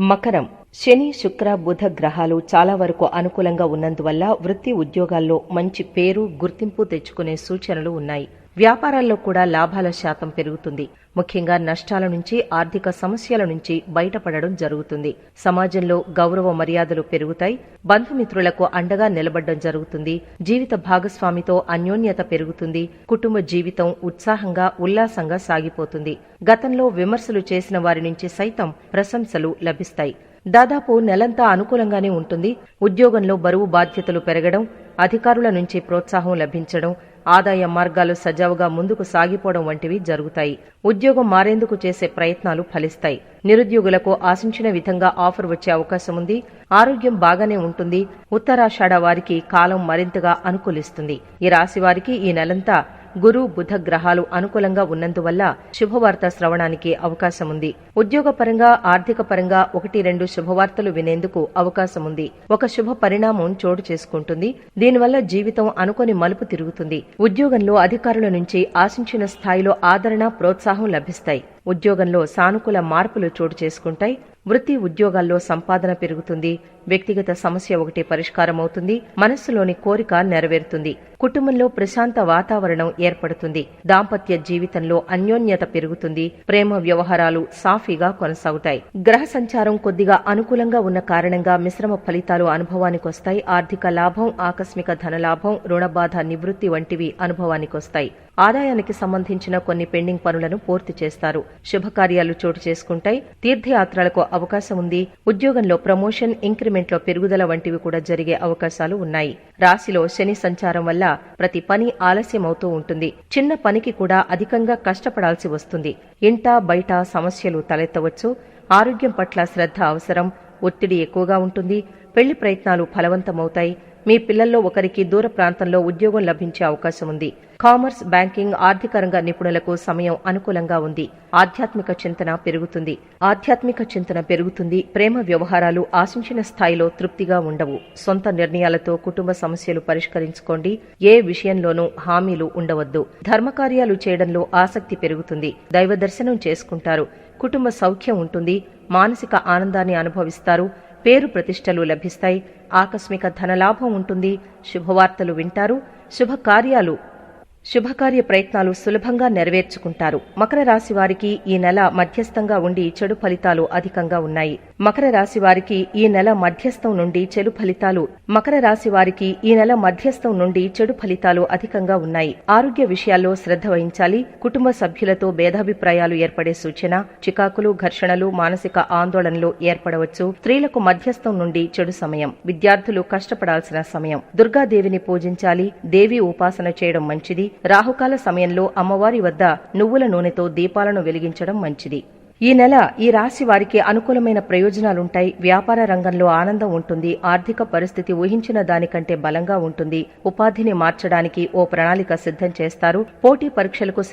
మకరం శని, శుక్ర, బుధ గ్రహాలు చాలా వరకు అనుకూలంగా ఉన్నందువల్ల వృత్తి ఉద్యోగాల్లో మంచి పేరు, గుర్తింపు తెచ్చుకునే సూచనలు ఉన్నాయి. వ్యాపారాల్లో కూడా లాభాల శాతం పెరుగుతుంది. ముఖ్యంగా నష్టాల నుంచి, ఆర్థిక సమస్యల నుంచి బయటపడడం జరుగుతుంది. సమాజంలో గౌరవ మర్యాదలు పెరుగుతాయి. బంధుమిత్రులకు అండగా నిలబడడం జరుగుతుంది. జీవిత భాగస్వామితో అన్యోన్యత పెరుగుతుంది. కుటుంబ జీవితం ఉత్సాహంగా, ఉల్లాసంగా సాగిపోతుంది. గతంలో విమర్శలు చేసిన వారి నుంచి సైతం ప్రశంసలు లభిస్తాయి. దాదాపు నెలంతా అనుకూలంగానే ఉంటుంది. ఉద్యోగంలో బరువు బాధ్యతలు పెరగడం, అధికారుల నుంచి ప్రోత్సాహం లభించడం, ఆదాయ మార్గాలు సజావుగా ముందుకు సాగిపోవడం వంటివి జరుగుతాయి. ఉద్యోగం మారేందుకు చేసే ప్రయత్నాలు ఫలిస్తాయి. నిరుద్యోగులకు ఆశించిన విధంగా ఆఫర్ వచ్చే అవకాశం ఉంది. ఆరోగ్యం బాగానే ఉంటుంది. ఉత్తరాషాఢ వారికి కాలం మరింతగా అనుకూలిస్తుంది. ఈ రాశి వారికి ఈ నెలంతా గురు, బుధ గ్రహాలు అనుకూలంగా ఉన్నందువల్ల శుభవార్త శ్రవణానికి అవకాశం ఉంది. ఉద్యోగపరంగా, ఆర్థిక పరంగా 1-2 శుభవార్తలు వినేందుకు అవకాశం ఉంది. ఒక శుభ పరిణామం చోటు చేసుకుంటుంది. దీనివల్ల జీవితం అనుకోని మలుపు తిరుగుతుంది. ఉద్యోగంలో అధికారుల నుంచి ఆశించిన స్థాయిలో ఆదరణ, ప్రోత్సాహం లభిస్తాయి. ఉద్యోగంలో సానుకూల మార్పులు చోటు చేసుకుంటాయి. వృత్తి ఉద్యోగాల్లో సంపాదన పెరుగుతుంది. వ్యక్తిగత సమస్య ఒకటి పరిష్కారమవుతుంది. మనస్సులోని కోరిక నెరవేరుతుంది. కుటుంబంలో ప్రశాంత వాతావరణం ఏర్పడుతుంది. దాంపత్య జీవితంలో అన్యోన్యత పెరుగుతుంది. ప్రేమ వ్యవహారాలు సాఫీగా కొనసాగుతాయి. గ్రహ సంచారం కొద్దిగా అనుకూలంగా ఉన్న కారణంగా మిశ్రమ ఫలితాలు అనుభవానికొస్తాయి. ఆర్థిక లాభం, ఆకస్మిక ధనలాభం, రుణబాధ నివృత్తి వంటివి అనుభవానికొస్తాయి. ఆదాయానికి సంబంధించిన కొన్ని పెండింగ్ పనులను పూర్తి చేస్తారు. శుభకార్యాలు చోటు చేసుకుంటాయి. తీర్థయాత్రలకు అవకాశం ఉంది. ఉద్యోగంలో ప్రమోషన్, ఇంక్రిమెంట్లో పెరుగుదల వంటివి కూడా జరిగే అవకాశాలు ఉన్నాయి. రాశిలో శని సంచారం వల్ల ప్రతి పని ఆలస్యమవుతూ ఉంటుంది. చిన్న పనికి కూడా అధికంగా కష్టపడాల్సి వస్తుంది. ఇంట బయట సమస్యలు తలెత్తవచ్చు. ఆరోగ్యం పట్ల శ్రద్ధ అవసరం. ఒత్తిడి ఎక్కువగా ఉంటుంది. పెళ్లి ప్రయత్నాలు ఫలవంతమవుతాయి. మీ పిల్లల్లో ఒకరికి దూర ప్రాంతంలో ఉద్యోగం లభించే అవకాశం ఉంది. కామర్స్, బ్యాంకింగ్, ఆర్థిక రంగ నిపుణులకు సమయం అనుకూలంగా ఉంది. ఆధ్యాత్మిక చింతన పెరుగుతుంది. ప్రేమ వ్యవహారాలు ఆశించిన స్థాయిలో తృప్తిగా ఉండవు. సొంత నిర్ణయాలతో కుటుంబ సమస్యలు పరిష్కరించుకోండి. ఏ విషయంలోనూ హామీలు ఉండవద్దు. ధర్మకార్యాలు చేయడంలో ఆసక్తి పెరుగుతుంది. దైవ దర్శనం చేసుకుంటారు. కుటుంబ సౌఖ్యం ఉంటుంది. మానసిక ఆనందాన్ని అనుభవిస్తారు. పేరు ప్రతిష్టలు లభిస్తాయి. ఆకస్మిక ధనలాభం ఉంటుంది. శుభవార్తలు వింటారు. శుభకార్య ప్రయత్నాలు సులభంగా నెరవేర్చుకుంటారు. మకర రాశి వారికి ఈ నెల మధ్యస్థంగా ఉండి చెడు ఫలితాలు అధికంగా ఉన్నాయి. మకర రాశి వారికి ఈ నెల మధ్యస్థం నుండి చెడు ఫలితాలు అధికంగా ఉన్నాయి. ఆరోగ్య విషయాల్లో శ్రద్ధ వహించాలి. కుటుంబ సభ్యులతో భేదాభిప్రాయాలు ఏర్పడే సూచన. చికాకులు, ఘర్షణలు, మానసిక ఆందోళనలు ఏర్పడవచ్చు. స్త్రీలకు మధ్యస్థం నుండి చెడు సమయం. విద్యార్థులు కష్టపడాల్సిన సమయం. దుర్గాదేవిని పూజించాలి. దేవి ఉపాసన చేయడం మంచిది. రాహుకాల సమయంలో అమ్మవారి వద్ద నువ్వుల నూనెతో దీపాలను వెలిగించడం మంచిది. ఈ నెల ఈ రాశి వారికి అనుకూలమైన ప్రయోజనాలుంటాయి. వ్యాపార రంగంలో ఆనందం ఉంటుంది. ఆర్థిక పరిస్థితి ఊహించిన దానికంటే బలంగా ఉంటుంది. ఉపాధిని మార్చడానికి ఓ ప్రణాళిక సిద్ధం చేస్తారు. పోటీ పరీక్షలకు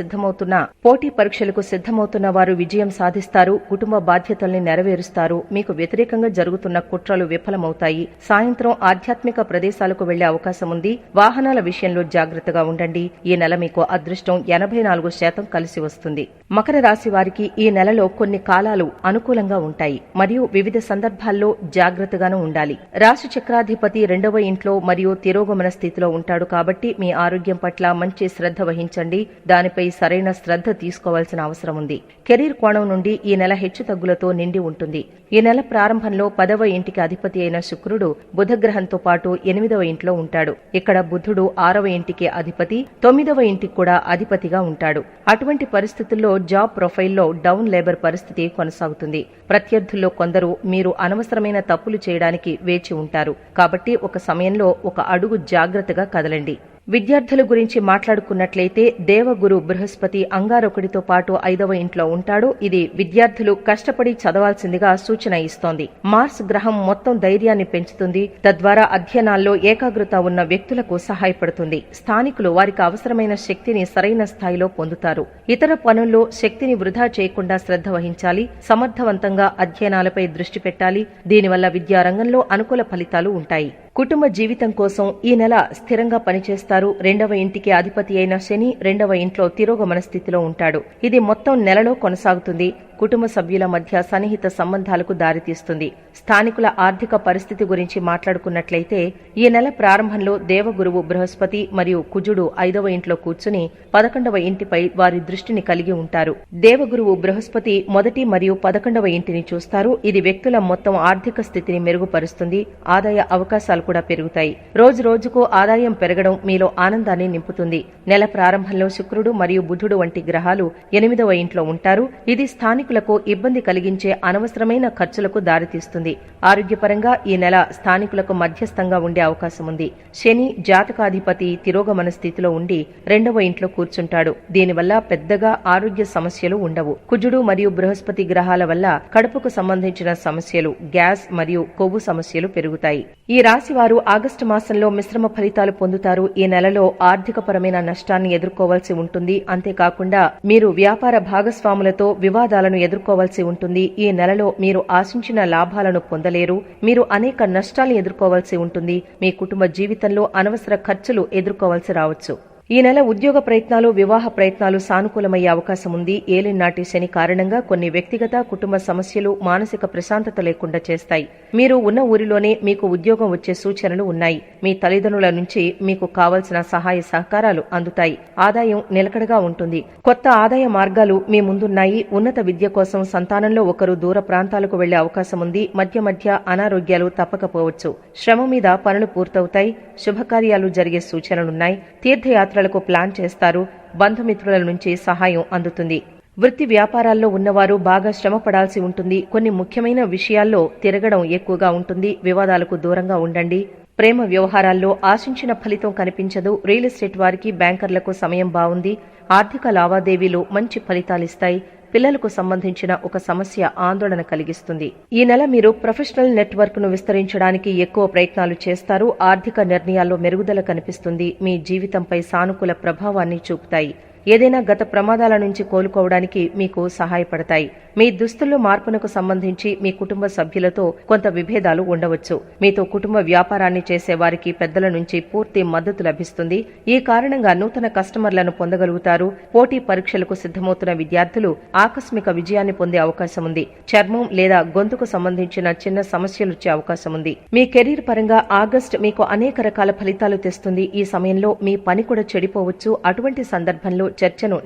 సిద్ధమవుతున్న వారు విజయం సాధిస్తారు. కుటుంబ బాధ్యతల్ని నెరవేరుస్తారు. మీకు వ్యతిరేకంగా జరుగుతున్న కుట్రలు విఫలమవుతాయి. సాయంత్రం ఆధ్యాత్మిక ప్రదేశాలకు వెళ్లే అవకాశం ఉంది. వాహనాల విషయంలో జాగ్రత్తగా ఉండండి. ఈ నెల మీకు అదృష్టం 84% కలిసి వస్తుంది. మకర రాశి వారికి ఈ నెలలో కొన్ని కాలాలు అనుకూలంగా ఉంటాయి మరియు వివిధ సందర్భాల్లో జాగ్రత్తగానూ ఉండాలి. రాశి చక్రాధిపతి 2వ ఇంట్లో మరియు తిరోగమన స్థితిలో ఉంటాడు కాబట్టి మీ ఆరోగ్యం పట్ల మంచి శ్రద్ధ వహించండి. దానిపై సరైన శ్రద్ధ తీసుకోవాల్సిన అవసరం ఉంది. కెరీర్ కోణం నుండి ఈ నెల హెచ్చుతగ్గులతో నిండి ఉంటుంది. ఈ నెల ప్రారంభంలో 10వ ఇంటికి అధిపతి అయిన శుక్రుడు బుధగ్రహంతో పాటు 8వ ఇంట్లో ఉంటాడు. ఇక్కడ బుధుడు 6వ ఇంటికి అధిపతి, 9వ ఇంటికి కూడా అధిపతిగా ఉంటాడు. అటువంటి పరిస్థితుల్లో జాబ్ ప్రొఫైల్లో డౌన్ లేబర్ పరిస్థితి కొనసాగుతుంది. ప్రత్యర్థుల్లో కొందరు మీరు అనవసరమైన తప్పులు చేయడానికి వేచి ఉంటారు. కాబట్టి ఒక సమయంలో ఒక అడుగు జాగ్రత్తగా కదలండి. విద్యార్థుల గురించి మాట్లాడుకున్నట్లయితే దేవగురు బృహస్పతి అంగారకుడితో పాటు 5వ ఇంట్లో ఉంటాడు. ఇది విద్యార్థులు కష్టపడి చదవాల్సిందిగా సూచన ఇస్తోంది. మార్స్ గ్రహం మొత్తం ధైర్యాన్ని పెంచుతుంది. తద్వారా అధ్యయనాల్లో ఏకాగ్రత ఉన్న వ్యక్తులకు సహాయపడుతుంది. స్థానికులు వారికి అవసరమైన శక్తిని సరైన స్థాయిలో పొందుతారు. ఇతర పనుల్లో శక్తిని వృధా చేయకుండా శ్రద్ధ వహించాలి. సమర్థవంతంగా అధ్యయనాలపై దృష్టి పెట్టాలి. దీనివల్ల విద్యారంగంలో అనుకూల ఫలితాలు ఉంటాయి. కుటుంబ జీవితం కోసం ఈ నెల స్థిరంగా పనిచేస్తారు. 2వ ఇంటికి అధిపతి అయిన శని 2వ ఇంట్లో తిరోగమన స్థితిలో ఉంటాడు. ఇది మొత్తం నెలలో కొనసాగుతుంది. కుటుంబ సభ్యుల మధ్య సన్నిహిత సంబంధాలకు దారితీస్తుంది. స్థానికుల ఆర్థిక పరిస్థితి గురించి మాట్లాడుకున్నట్లయితే ఈ నెల ప్రారంభంలో దేవగురువు బృహస్పతి మరియు కుజుడు 5వ ఇంట్లో కూర్చుని 11వ ఇంటిపై వారి దృష్టిని కలిగి ఉంటారు. దేవగురువు బృహస్పతి మొదటి మరియు 11వ ఇంటిని చూస్తారు. ఇది వ్యక్తుల మొత్తం ఆర్థిక స్థితిని మెరుగుపరుస్తుంది. ఆదాయ అవకాశాలు కూడా పెరుగుతాయి. రోజు రోజుకు ఆదాయం పెరగడం మీలో ఆనందాన్ని నింపుతుంది. నెల ప్రారంభంలో శుక్రుడు మరియు బుధుడు వంటి గ్రహాలు 8వ ఇంట్లో ఉంటారు. ఇది స్థానికులకు ఇబ్బంది కలిగించే అనవసరమైన ఖర్చులకు దారితీస్తుంది. ఆరోగ్యపరంగా ఈ నెల స్థానికులకు మధ్యస్థంగా ఉండే అవకాశం ఉంది. శని జాతకాధిపతి తిరోగమన స్థితిలో ఉండి 2వ ఇంట్లో కూర్చుంటాడు. దీనివల్ల పెద్దగా ఆరోగ్య సమస్యలు ఉండవు. కుజుడు మరియు బృహస్పతి గ్రహాల వల్ల కడుపుకు సంబంధించిన సమస్యలు, గ్యాస్ మరియు కొవ్వు సమస్యలు పెరుగుతాయి. ఈ రాశి వారు ఆగస్టు మాసంలో మిశ్రమ ఫలితాలు పొందుతారు. ఈ నెలలో ఆర్థికపరమైన నష్టాన్ని ఎదుర్కోవాల్సి ఉంటుంది. అంతేకాకుండా మీరు వ్యాపార భాగస్వాములతో వివాదాలను ఎదుర్కోవాల్సి ఉంటుంది. ఈ నెలలో మీరు ఆశించిన లాభాలను పొందలేరు. మీరు అనేక నష్టాలను ఎదుర్కోవాల్సి ఉంటుంది. మీ కుటుంబ జీవితంలో అనవసర ఖర్చులు ఎదుర్కోవాల్సి రావచ్చు. ఈ నెల ఉద్యోగ ప్రయత్నాలు, వివాహ ప్రయత్నాలు సానుకూలమయ్యే అవకాశం ఉంది. ఏలినాటి శని కారణంగా కొన్ని వ్యక్తిగత, కుటుంబ సమస్యలు మానసిక ప్రశాంతత లేకుండా చేస్తాయి. మీరు ఉన్న ఊరిలోనే మీకు ఉద్యోగం వచ్చే సూచనలు ఉన్నాయి. మీ తల్లిదండ్రుల నుంచి మీకు కావలసిన సహాయ సహకారాలు అందుతాయి. ఆదాయం నిలకడగా ఉంటుంది. కొత్త ఆదాయ మార్గాలు మీ ముందున్నాయి. ఉన్నత విద్య కోసం సంతానంలో ఒకరు దూర ప్రాంతాలకు వెళ్లే అవకాశం ఉంది. మధ్య మధ్య అనారోగ్యాలు తప్పకపోవచ్చు. శ్రమ మీద పనులు పూర్తవుతాయి. శుభకార్యాలు జరిగే సూచనలున్నాయి. తీర్థయాత్రలకు ప్లాన్ చేస్తారు. బంధుమిత్రుల నుంచి సహాయం అందుతుంది. వృత్తి వ్యాపారాల్లో ఉన్నవారు బాగా శ్రమ పడాల్సి ఉంటుంది. కొన్ని ముఖ్యమైన విషయాల్లో తిరగడం ఎక్కువగా ఉంటుంది. వివాదాలకు దూరంగా ఉండండి. ప్రేమ వ్యవహారాల్లో ఆశించిన ఫలితం కనిపించదు. రియల్ ఎస్టేట్ వారికి, బ్యాంకర్లకు సమయం బాగుంది. ఆర్థిక లావాదేవీలు మంచి ఫలితాలిస్తాయి. పిల్లలకు సంబంధించిన ఒక సమస్య ఆందోళన కలిగిస్తుంది. ఈ నెల మీరు ప్రొఫెషనల్ నెట్వర్క్ ను విస్తరించడానికి ఎక్కువ ప్రయత్నాలు చేస్తారు. ఆర్థిక నిర్ణయాల్లో మెరుగుదల కనిపిస్తుంది. మీ జీవితంపై సానుకూల ప్రభావాన్ని చూపుతాయి. ఏదైనా గత ప్రమాదాల నుంచి కోలుకోవడానికి మీకు సహాయపడతాయి. మీ దుస్తుల్లో మార్పునకు సంబంధించి మీ కుటుంబ సభ్యులతో కొంత విభేదాలు ఉండవచ్చు. మీతో కుటుంబ వ్యాపారాన్ని చేసేవారికి పెద్దల నుంచి పూర్తి మద్దతు లభిస్తుంది. ఈ కారణంగా నూతన కస్టమర్లను పొందగలుగుతారు. పోటీ పరీక్షలకు సిద్దమవుతున్న విద్యార్థులు ఆకస్మిక విజయాన్ని పొందే అవకాశం ఉంది. చర్మం లేదా గొంతుకు సంబంధించిన చిన్న సమస్యలొచ్చే అవకాశం ఉంది. మీ కెరీర్ పరంగా ఆగస్టు మీకు అనేక రకాల ఫలితాలు తెస్తుంది. ఈ సమయంలో మీ పని కూడా చెడిపోవచ్చు. అటువంటి సందర్భంలో చర్చను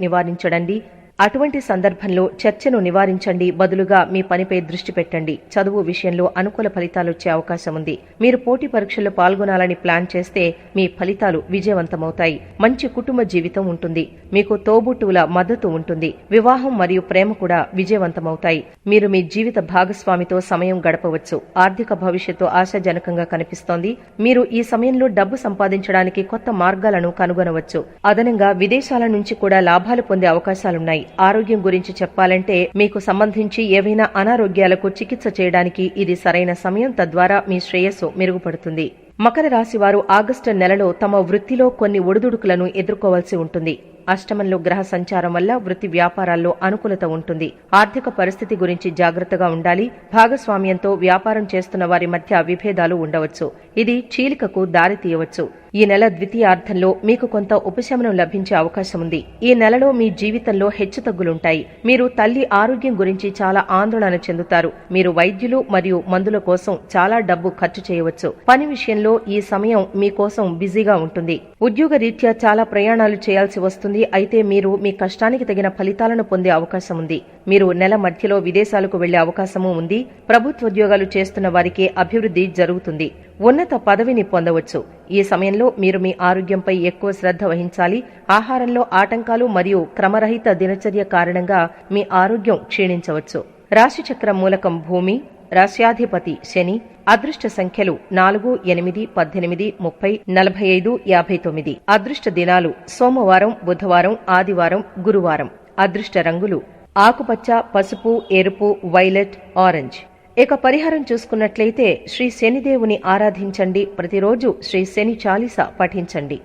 నివారించండి. బదులుగా మీ పనిపై దృష్టి పెట్టండి. చదువు విషయంలో అనుకూల ఫలితాలొచ్చే అవకాశం ఉంది. మీరు పోటీ పరీక్షల్లో పాల్గొనాలని ప్లాన్ చేస్తే మీ ఫలితాలు విజయవంతమవుతాయి. మంచి కుటుంబ జీవితం ఉంటుంది. మీకు తోబుట్టువుల మద్దతు ఉంటుంది. వివాహం మరియు ప్రేమ కూడా విజయవంతమవుతాయి. మీరు మీ జీవిత భాగస్వామితో సమయం గడపవచ్చు. ఆర్థిక భవిష్యత్తు ఆశాజనకంగా కనిపిస్తోంది. మీరు ఈ సమయంలో డబ్బు సంపాదించడానికి కొత్త మార్గాలను కనుగొనవచ్చు. అదనంగా విదేశాల నుంచి కూడా లాభాలు పొందే అవకాశాలున్నాయి. ఆరోగ్యం గురించి చెప్పాలంటే మీకు సంబంధించి ఏవైనా అనారోగ్యాలకు చికిత్స చేయడానికి ఇది సరైన సమయం. తద్వారా మీ శ్రేయస్సు మెరుగుపడుతుంది. మకర రాశి వారు ఆగస్టు నెలలో తమ వృత్తిలో కొన్ని ఒడిదుడుకులను ఎదుర్కోవాల్సి ఉంటుంది. అష్టమంలో గ్రహ సంచారం వల్ల వృత్తి వ్యాపారాల్లో అనుకూలత ఉంటుంది. ఆర్థిక పరిస్థితి గురించి జాగ్రత్తగా ఉండాలి. భాగస్వామ్యంతో వ్యాపారం చేస్తున్న వారి మధ్య విభేదాలు ఉండవచ్చు. ఇది చీలికకు దారి తీయవచ్చు. ఈ నెల ద్వితీయార్థంలో మీకు కొంత ఉపశమనం లభించే అవకాశం ఉంది. ఈ నెలలో మీ జీవితంలో హెచ్చుతగ్గులుంటాయి. మీరు తల్లి ఆరోగ్యం గురించి చాలా ఆందోళన చెందుతారు. మీరు వైద్యులు మరియు మందుల కోసం చాలా డబ్బు ఖర్చు చేయవచ్చు. పని విషయంలో ఈ సమయం మీకోసం బిజీగా ఉంటుంది. ఉద్యోగ రీత్యా చాలా ప్రయాణాలు చేయాల్సి వస్తుంది. అయితే మీరు మీ కష్టానికి తగిన ఫలితాలను పొందే అవకాశం ఉంది. మీరు నెల మధ్యలో విదేశాలకు వెళ్లే అవకాశమూ ఉంది. ప్రభుత్వోద్యోగాలు చేస్తున్న వారికి అభివృద్ధి జరుగుతుంది. ఉన్నత పదవిని పొందవచ్చు. ఈ సమయంలో మీరు మీ ఆరోగ్యంపై ఎక్కువ శ్రద్ధ వహించాలి. ఆహారంలో ఆటంకాలు మరియు క్రమరహిత దినచర్య కారణంగా మీ ఆరోగ్యం క్షీణించవచ్చు. రాశిచక్రం మూలకం భూమి, రాశ్యాధిపతి శని. అదృష్ట సంఖ్యలు 4, 8, 18, 30, 45, 59. అదృష్ట దినాలు సోమవారం, బుధవారం, ఆదివారం, గురువారం. అదృష్ట రంగులు ఆకుపచ్చ, పసుపు, ఎరుపు, వైలెట్, ఆరెంజ్. ఇక పరిహారం చూసుకున్నట్లయితే శ్రీ శనిదేవుని ఆరాధించండి. ప్రతిరోజు శ్రీ శని చాలీసా పఠించండి.